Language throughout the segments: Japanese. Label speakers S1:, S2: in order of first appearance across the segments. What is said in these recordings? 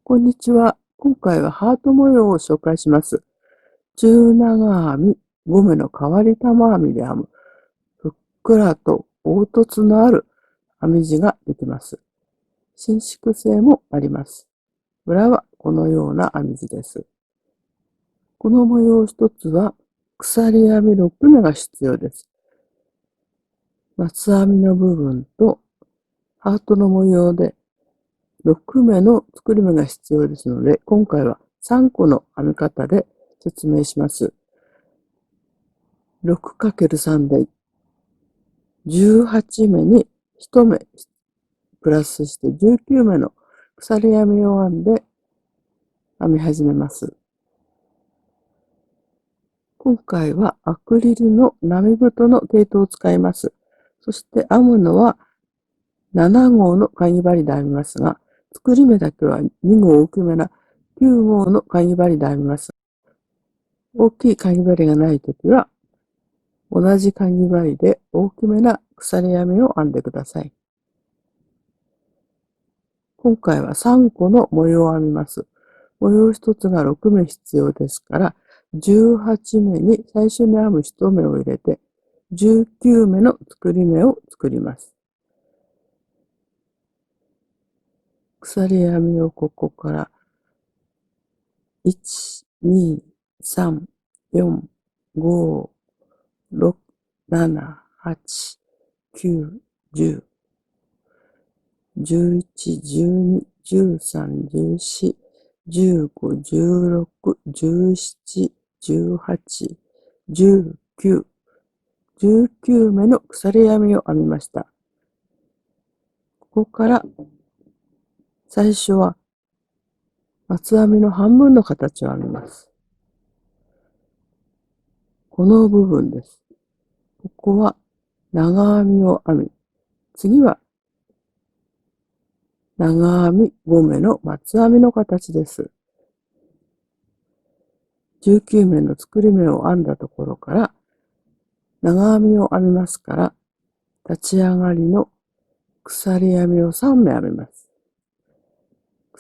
S1: こんにちは。今回はハート模様を紹介します。中長編み、5目の変わり玉編みで編む。ふっくらと凹凸のある編み地ができます。伸縮性もあります。裏はこのような編み地です。この模様一つは鎖編み6目が必要です。松編みの部分とハートの模様で6目の作り目が必要ですので、今回は3個の編み方で説明します。6×3 で18目に1目プラスして19目の鎖編みを編んで編み始めます。今回はアクリルの波太の毛糸を使います。そして編むのは7号のかぎ針で編みますが、作り目だけは2号大きめな9号のかぎ針で編みます。大きいかぎ針がないときは、同じかぎ針で大きめな鎖編みを編んでください。今回は3個の模様を編みます。模様1つが6目必要ですから、18目に最初に編む1目を入れて、19目の作り目を作ります。鎖編みをここから1、2、3、4、5、6、7、8、9、10、11、12、13、14、15、16、17、18、19、19目の鎖編みを編みました。ここから最初は松編みの半分の形を編みます。この部分です。ここは長編みを編み、次は長編み5目の松編みの形です。19目の作り目を編んだところから長編みを編みますから、立ち上がりの鎖編みを3目編みます。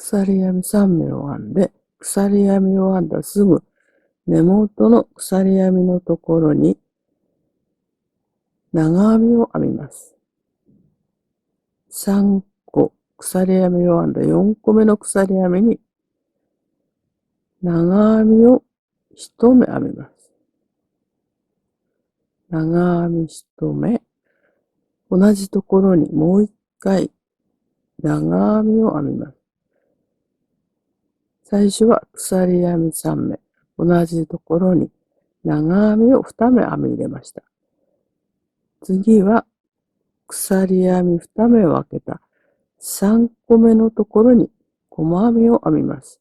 S1: 鎖編み3目を編んで、鎖編みを編んだすぐ根元の鎖編みのところに長編みを編みます。3個鎖編みを編んだ4個目の鎖編みに長編みを1目編みます。長編み1目、同じところにもう1回長編みを編みます。最初は鎖編み3目、同じところに長編みを2目編み入れました。次は鎖編み2目を開けた3個目のところに細編みを編みます。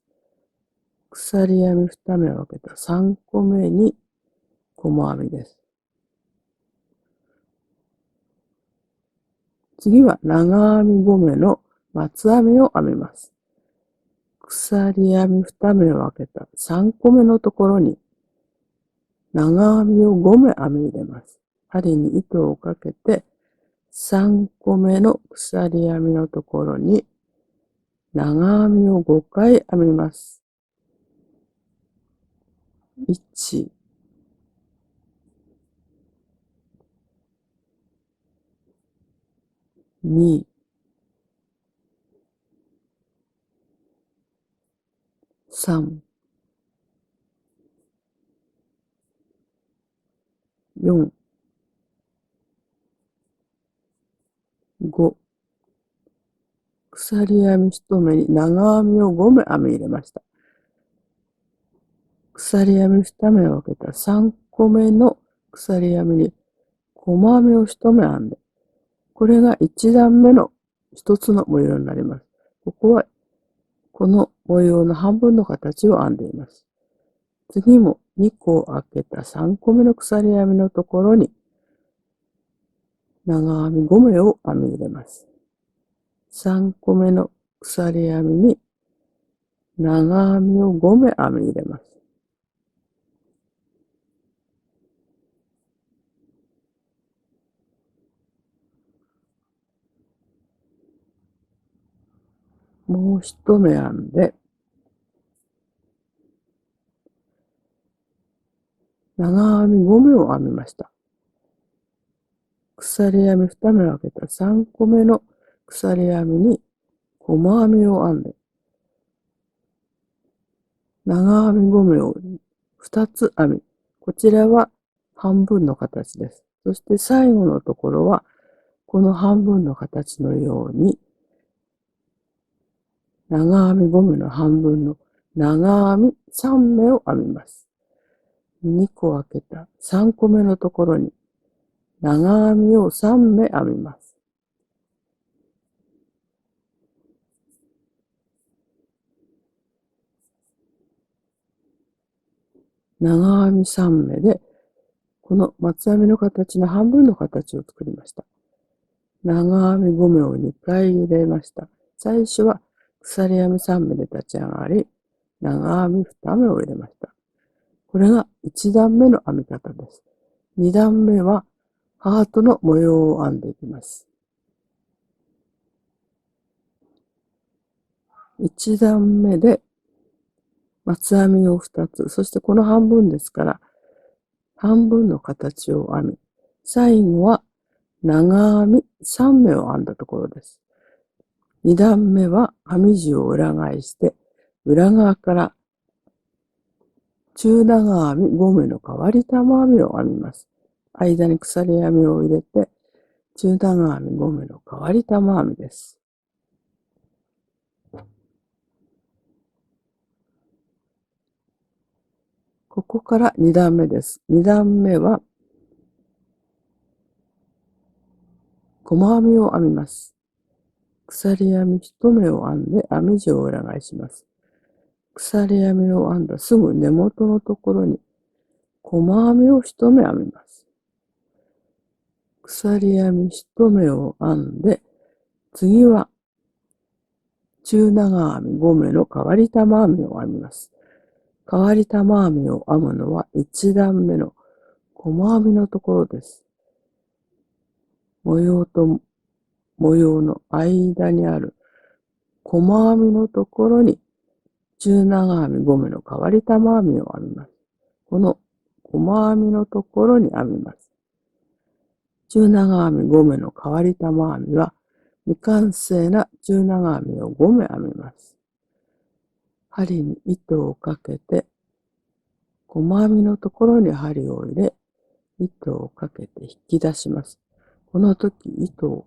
S1: 鎖編み2目を開けた3個目に細編みです。次は長編み5目の松編みを編みます。鎖編み2目を開けた3個目のところに長編みを5目編み入れます。針に糸をかけて3個目の鎖編みのところに長編みを5回編みます。1、2、3、4、5、鎖編み1目に長編みを5目編み入れました。鎖編み2目を開けた3個目の鎖編みに細編みを1目編んで、これが1段目の一つの模様になります。ここはこの模様の半分の形を編んでいます。次も2個開けた3個目の鎖編みのところに長編み5目を編み入れます。3個目の鎖編みに長編みを5目編み入れます。もう1目編んで、長編み5目を編みました。鎖編み2目を開けた3個目の鎖編みに細編みを編んで、長編み5目を2つ編み、こちらは半分の形です。そして最後のところは、この半分の形のように、長編み5目の半分の長編み3目を編みます。2個開けた3個目のところに、長編みを3目編みます。長編み3目で、この松編みの形の半分の形を作りました。長編み5目を2回入れました。最初は鎖編み3目で立ち上がり、長編み2目を入れました。これが1段目の編み方です。2段目はハートの模様を編んでいきます。1段目で松編みを2つ、そしてこの半分ですから、半分の形を編み、最後は長編み3目を編んだところです。2段目は編み地を裏返して、裏側から中長編み5目の変わり玉編みを編みます。間に鎖編みを入れて、中長編み5目の変わり玉編みです。ここから2段目です。2段目は細編みを編みます。鎖編み1目を編んで編み地を裏返します。鎖編みを編んだすぐ根元のところに細編みを1目編みます。鎖編み1目を編んで、次は中長編み5目の変わり玉編みを編みます。変わり玉編みを編むのは1段目の細編みのところです。模様と模様の間にある細編みのところに中長編み5目の変わり玉編みを編みます。この細編みのところに編みます。中長編み5目の変わり玉編みは未完成な中長編みを5目編みます。針に糸をかけて、細編みのところに針を入れ、糸をかけて引き出します。この時、糸を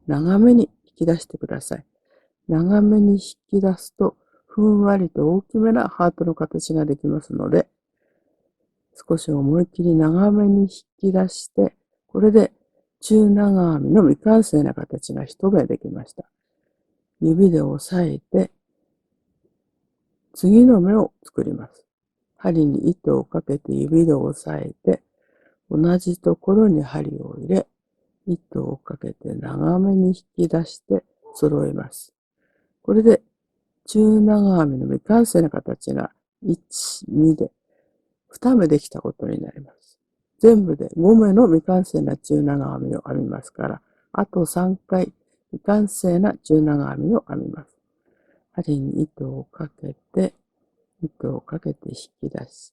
S1: 長めに引き出してください。長めに引き出すと、ふんわりと大きめなハートの形ができますので、少し思いっきり長めに引き出して、これで中長編みの未完成な形が一目できました。指で押さえて、次の目を作ります。針に糸をかけて指で押さえて、同じところに針を入れ、糸をかけて長めに引き出して揃えます。これで中長編みの未完成な形が1、2で2目できたことになります。全部で5目の未完成な中長編みを編みますから、あと3回未完成な中長編みを編みます。針に糸をかけて、糸をかけて引き出し、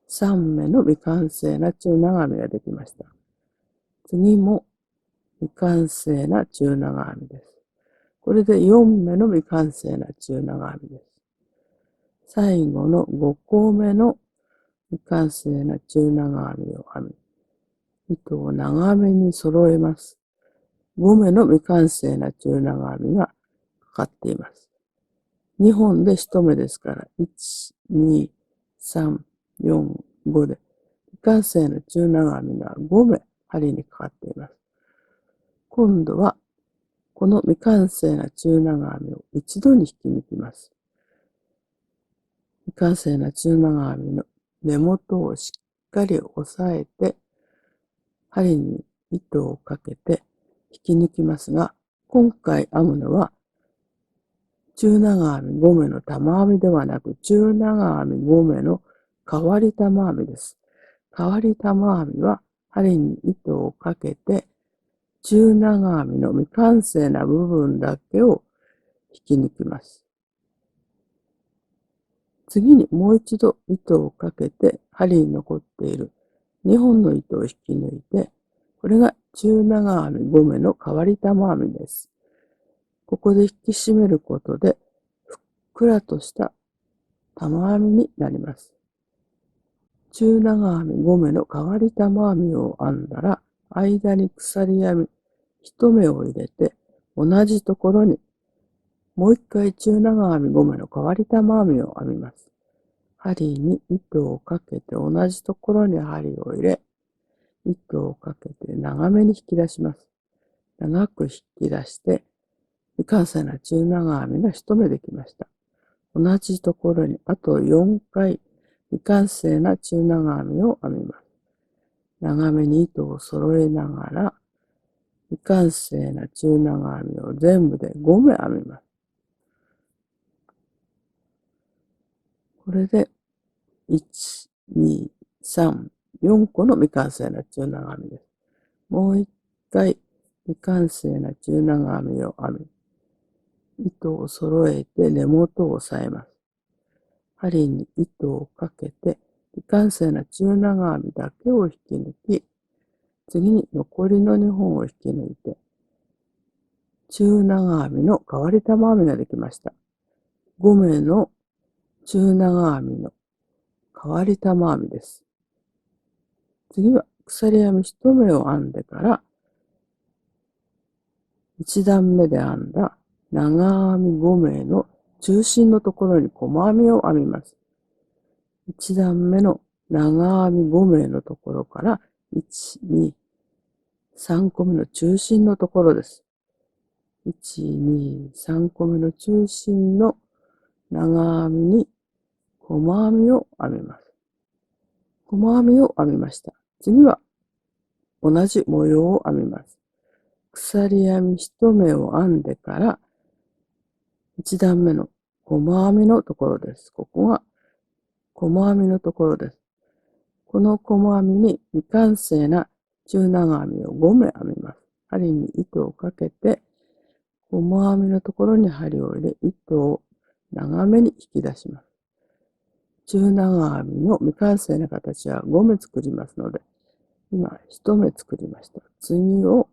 S1: 3目の未完成な中長編みができました。次も未完成な中長編みです。これで4目の未完成な中長編みです。最後の5個目の未完成な中長編みを編み、糸を長めに揃えます。5目の未完成な中長編みがかかっています。2本で1目ですから、1、2、3、4、5で、未完成の中長編みが5目針にかかっています。今度は、この未完成な中長編みを一度に引き抜きます。未完成な中長編みの根元をしっかり押さえて、針に糸をかけて引き抜きますが、今回編むのは中長編み5目の玉編みではなく、中長編み5目の変わり玉編みです。変わり玉編みは針に糸をかけて、中長編みの未完成な部分だけを引き抜きます。次にもう一度糸をかけて針に残っている2本の糸を引き抜いて、これが中長編み5目の変わり玉編みです。ここで引き締めることで、ふっくらとした玉編みになります。中長編み5目の変わり玉編みを編んだら、間に鎖編み1目を入れて、同じところにもう一回中長編み5目の変わり玉編みを編みます。針に糸をかけて同じところに針を入れ、糸をかけて長めに引き出します。長く引き出して、未完成な中長編みが1目できました。同じところにあと4回未完成な中長編みを編みます。長めに糸を揃えながら、未完成な中長編みを全部で5目編みます。これで1、2、3、4個の未完成な中長編みです。もう一回未完成な中長編みを編み、糸を揃えて根元を押さえます。針に糸をかけて未完成な中長編みだけを引き抜き、次に残りの2本を引き抜いて、中長編みの変わり玉編みができました。5目の中長編みの変わり玉編みです。次は鎖編み1目を編んでから、1段目で編んだ長編み5目の中心のところに細編みを編みます。1段目の長編み5目のところから、1、2、3個目の中心のところです。1、2、3個目の中心の長編みに細編みを編みます。細編みを編みました。次は同じ模様を編みます。鎖編み1目を編んでから、1段目の細編みのところです。ここが細編みのところです。この細編みに未完成な中長編みを5目編みます。針に糸をかけて、細編みのところに針を入れ、糸を長めに引き出します。中長編みの未完成な形は5目作りますので、今1目作りました。次を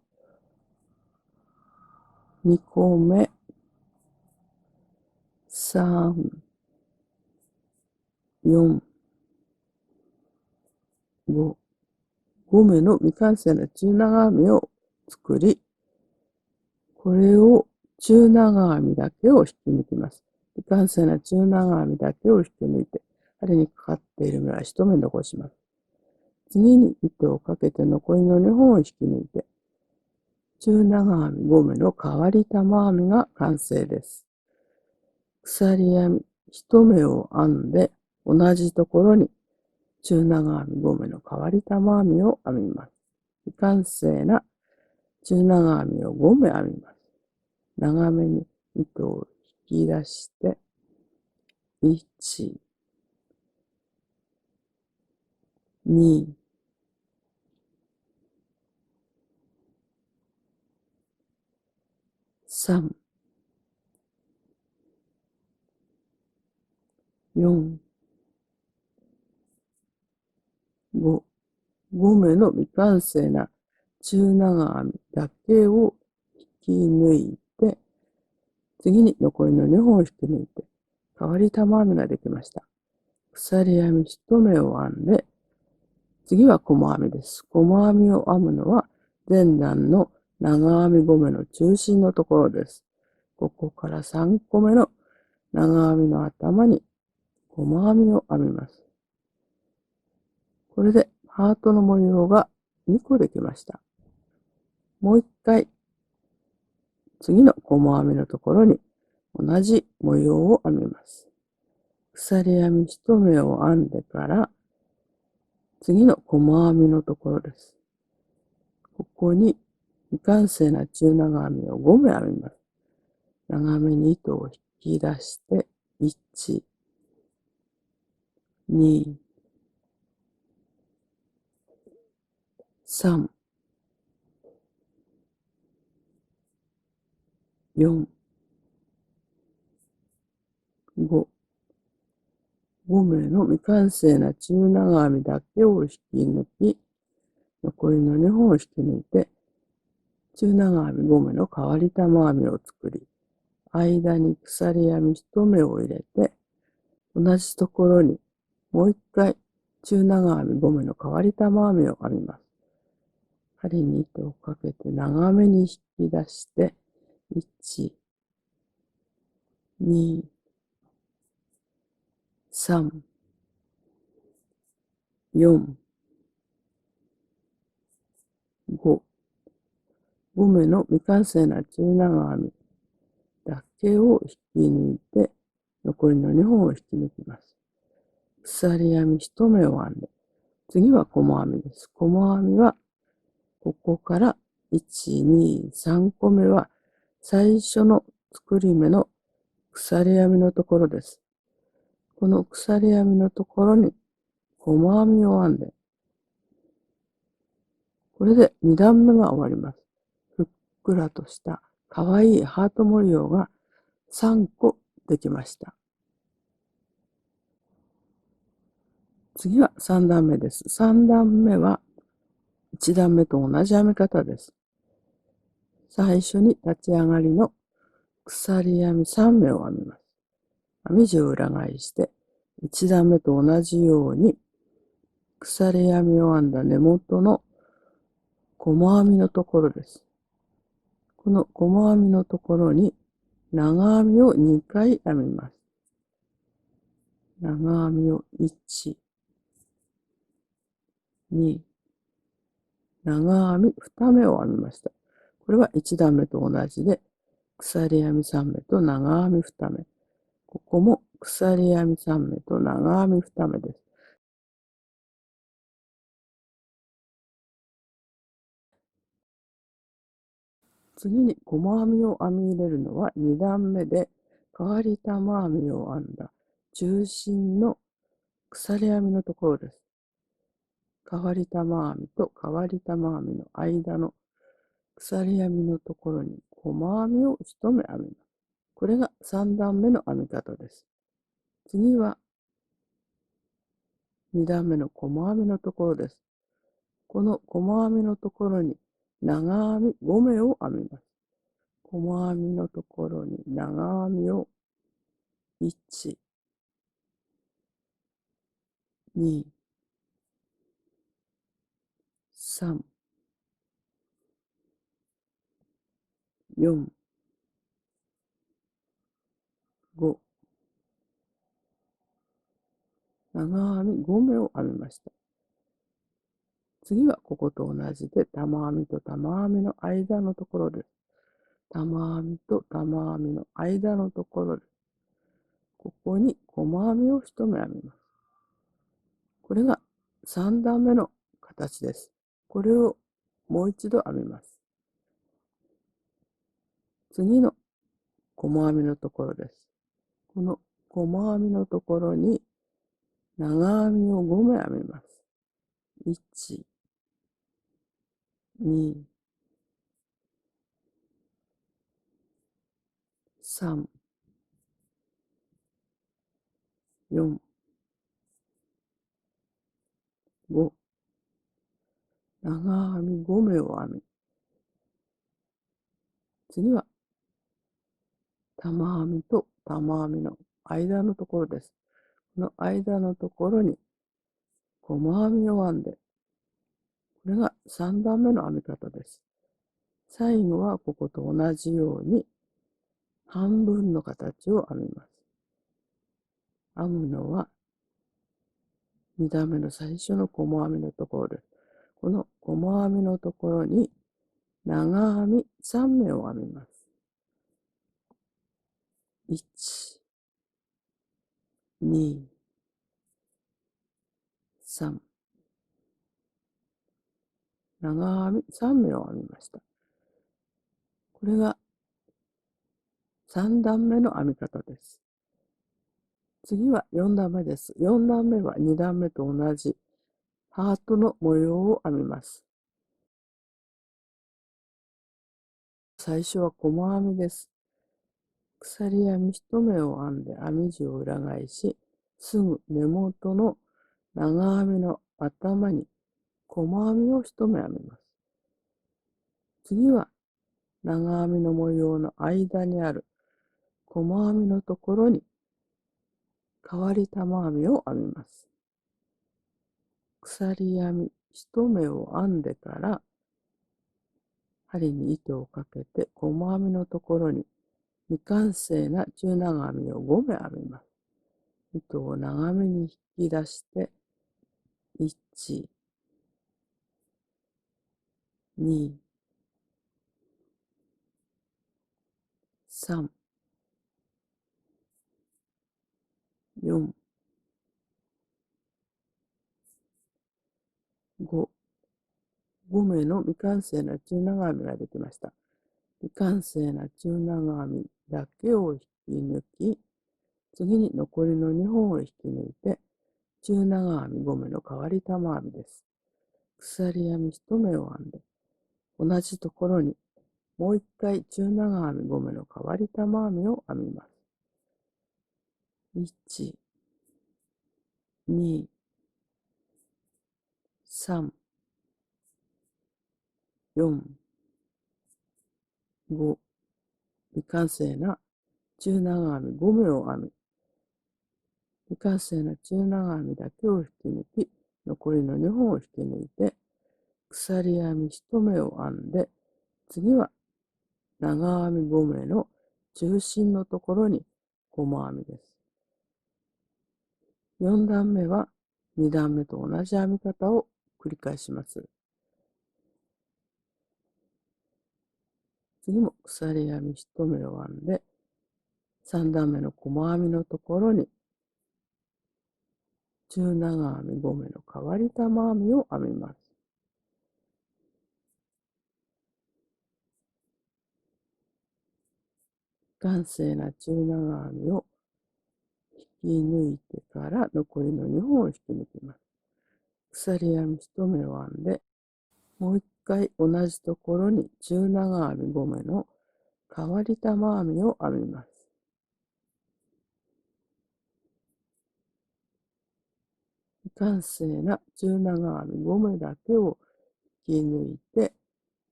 S1: 2個目、3、4、5、5目の未完成な中長編みを作り、これを中長編みだけを引き抜きます。未完成な中長編みだけを引き抜いて、針にかかっている目は1目残します。次に糸をかけて残りの2本を引き抜いて、中長編み5目の変わり玉編みが完成です。鎖編み1目を編んで、同じところに中長編み5目の変わり玉編みを編みます。未完成な中長編みを5目編みます。長めに糸を引き出して、1、2、3、4、5、5目の未完成な中長編みだけを引き抜いて、次に残りの2本を引き抜いて、変わり玉編みができました。鎖編み1目を編んで、次は細編みです。細編みを編むのは前段の長編み5目の中心のところです。ここから3個目の長編みの頭に細編みを編みます。これでハートの模様が2個できました。もう一回次の細編みのところに同じ模様を編みます。鎖編み1目を編んでから次の細編みのところです。ここに未完成な中長編みを5目編みます。長めに糸を引き出して、1、2、3、4、5、5目の未完成な中長編みだけを引き抜き、残りの2本を引き抜いて、中長編み5目の変わり玉編みを作り、間に鎖編み1目を入れて、同じところにもう一回中長編み5目の変わり玉編みを編みます。針に糸をかけて長めに引き出して、1、2、3、4、5。5目の未完成な中長編みだけを引き抜いて、残りの2本を引き抜きます。鎖編み1目を編んで、次は細編みです。細編みは、ここから1、2、3個目は、最初の作り目の鎖編みのところです。この鎖編みのところに細編みを編んで、これで2段目が終わります。ふっくらとした可愛いハート模様が3個できました。次は3段目です。3段目は1段目と同じ編み方です。最初に立ち上がりの鎖編み3目を編みます。編み地を裏返して、1段目と同じように鎖編みを編んだ根元の細編みのところです。この細編みのところに長編みを2回編みます。長編みを1、2、長編み2目を編みました。これは1段目と同じで、鎖編み3目と長編み2目。ここも鎖編み3目と長編み2目です。次に細編みを編み入れるのは2段目で、変わり玉編みを編んだ中心の鎖編みのところです。変わり玉編みと変わり玉編みの間の鎖編みのところに細編みを1目編みます。これが3段目の編み方です。次は2段目の細編みのところです。この細編みのところに長編み5目を編みます。細編みのところに長編みを1、2、3、4、5、長編み5目を編みました。次はここと同じで玉編みと玉編みの間のところです。玉編みと玉編みの間のところです。ここに細編みを1目編みます。これが3段目の形です。これをもう一度編みます。次の細編みのところです。この細編みのところに長編みを5目編みます。1、2、3、4、5、長編み5目を編み、次は玉編みと玉編みの間のところです。この間のところに細編みを編んで、これが3段目の編み方です。最後はここと同じように半分の形を編みます。編むのは2段目の最初の細編みのところです。この細編みのところに長編み3目を編みます。1、2、3、長編み3目を編みました。これが3段目の編み方です。次は4段目です。4段目は2段目と同じハートの模様を編みます。最初は細編みです。鎖編み1目を編んで編み地を裏返し、すぐ根元の長編みの頭に細編みを一目編みます。次は長編みの模様の間にある細編みのところに変わり玉編みを編みます。鎖編み一目を編んでから針に糸をかけて細編みのところに未完成な中長編みを5目編みます。糸を長めに引き出して1、2、3、4、5、5目の未完成な中長編みができました。未完成な中長編みだけを引き抜き、次に残りの2本を引き抜いて、中長編み5目の変わり玉編みです。鎖編み1目を編んで、同じところにもう一回中長編み5目の変わり玉編みを編みます。1、2、3、4、5、未完成な中長編み5目を編み、未完成な中長編みだけを引き抜き、残りの2本を引き抜いて、鎖編み1目を編んで、次は長編み5目の中心のところに細編みです。4段目は2段目と同じ編み方を繰り返します。次も鎖編み1目を編んで、3段目の細編みのところに中長編み5目の変わり玉編みを編みます。完成な中長編みを引き抜いてから残りの2本を引き抜きます。鎖編み1目を編んで、もう一回同じところに中長編み5目の変わり玉編みを編みます。未完成な中長編み5目だけを引き抜いて、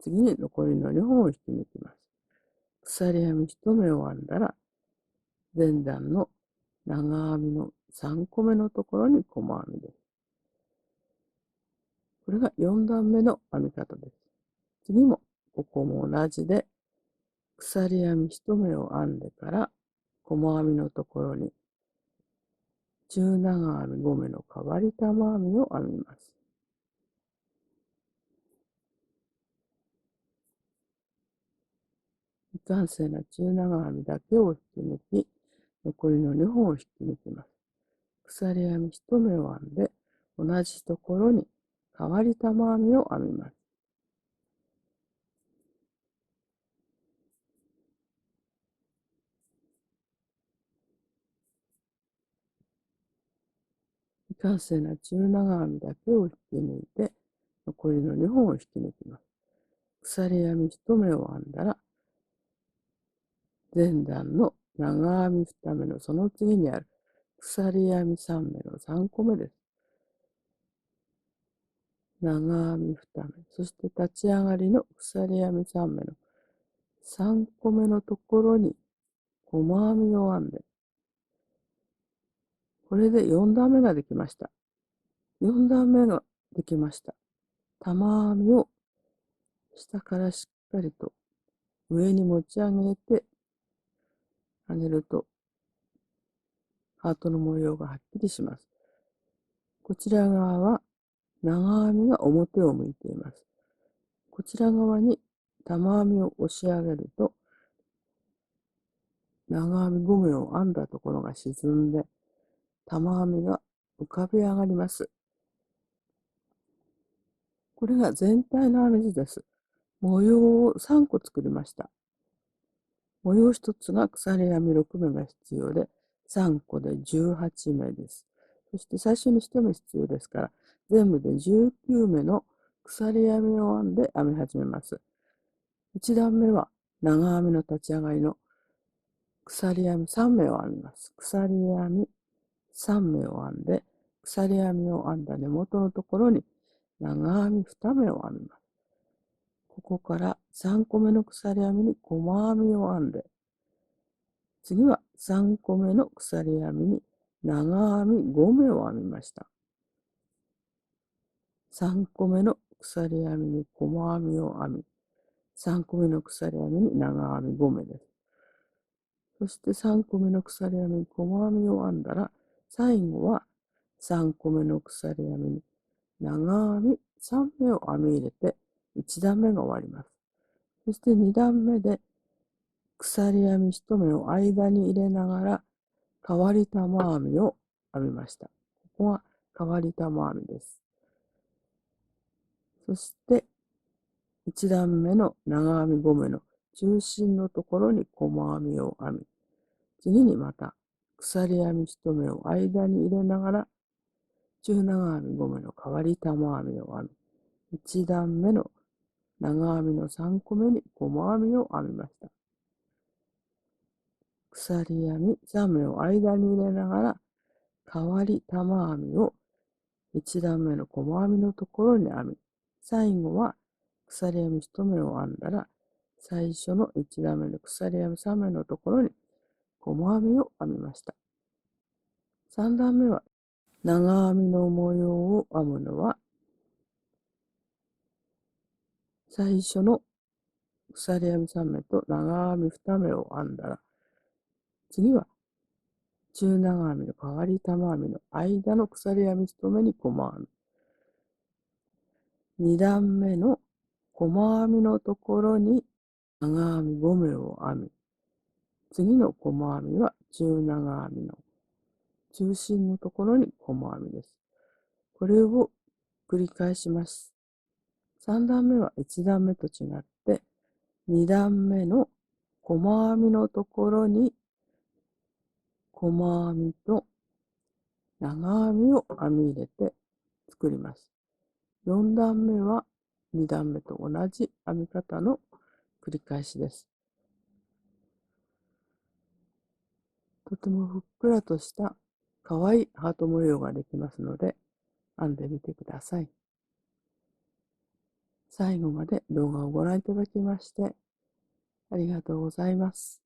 S1: 次に残りの2本を引き抜きます。鎖編み1目を編んだら、前段の長編みの3個目のところに細編みです。これが4段目の編み方です。次もここも同じで、鎖編み1目を編んでから細編みのところに中長編み5目の変わり玉編みを編みます。未完成な中長編みだけを引き抜き、残りの2本を引き抜きます。鎖編み1目を編んで、同じところに変わり玉編みを編みます。未完成な中長編みだけを引き抜いて、残りの2本を引き抜きます。鎖編み1目を編んだら、前段の長編み2目のその次にある鎖編み3目の3個目です。長編み2目、そして立ち上がりの鎖編み3目の3個目のところに細編みを編んで、これで4段目ができました。4段目ができました。玉編みを下からしっかりと上に持ち上げてあげると、ハートの模様がはっきりします。こちら側は長編みが表を向いています。こちら側に玉編みを押し上げると、長編み5目を編んだところが沈んで、玉編みが浮かび上がります。これが全体の編み図です。模様を3個作りました。模様1つが鎖編み6目が必要で、3個で18目です。そして最初に1目必要ですから、全部で19目の鎖編みを編んで編み始めます。1段目は長編みの立ち上がりの鎖編み3目を編みます。鎖編み3目を編んで、鎖編みを編んだ根元のところに長編み2目を編みます。ここから3個目の鎖編みに細編みを編んで、次は3個目の鎖編みに長編み5目を編みました。3個目の鎖編みに細編みを編み、3個目の鎖編みに長編み5目です。そして3個目の鎖編みに細編みを編んだら、最後は3個目の鎖編みに長編み3目を編み入れて1段目が終わります。そして2段目で鎖編み1目を間に入れながら変わり玉編みを編みました。ここは変わり玉編みです。そして1段目の長編み5目の中心のところに細編みを編み、次にまた鎖編み1目を間に入れながら中長編み5目の変わり玉編みを編み、1段目の長編みの3個目に細編みを編みました。鎖編み3目を間に入れながら変わり玉編みを1段目の細編みのところに編み、最後は鎖編み1目を編んだら、最初の1段目の鎖編み3目のところに細編みを編みました。3段目は長編みの模様を編むのは、最初の鎖編み3目と長編み2目を編んだら、次は中長編みの変わり玉編みの間の鎖編み1目に細編み。2段目の細編みのところに長編み5目を編み、次の細編みは中長編みの中心のところに細編みです。これを繰り返します。3段目は1段目と違って、2段目の細編みのところに細編みと長編みを編み入れて作ります。4段目は2段目と同じ編み方の繰り返しです。とてもふっくらとした可愛いハート模様ができますので、編んでみてください。最後まで動画をご覧いただきましてありがとうございます。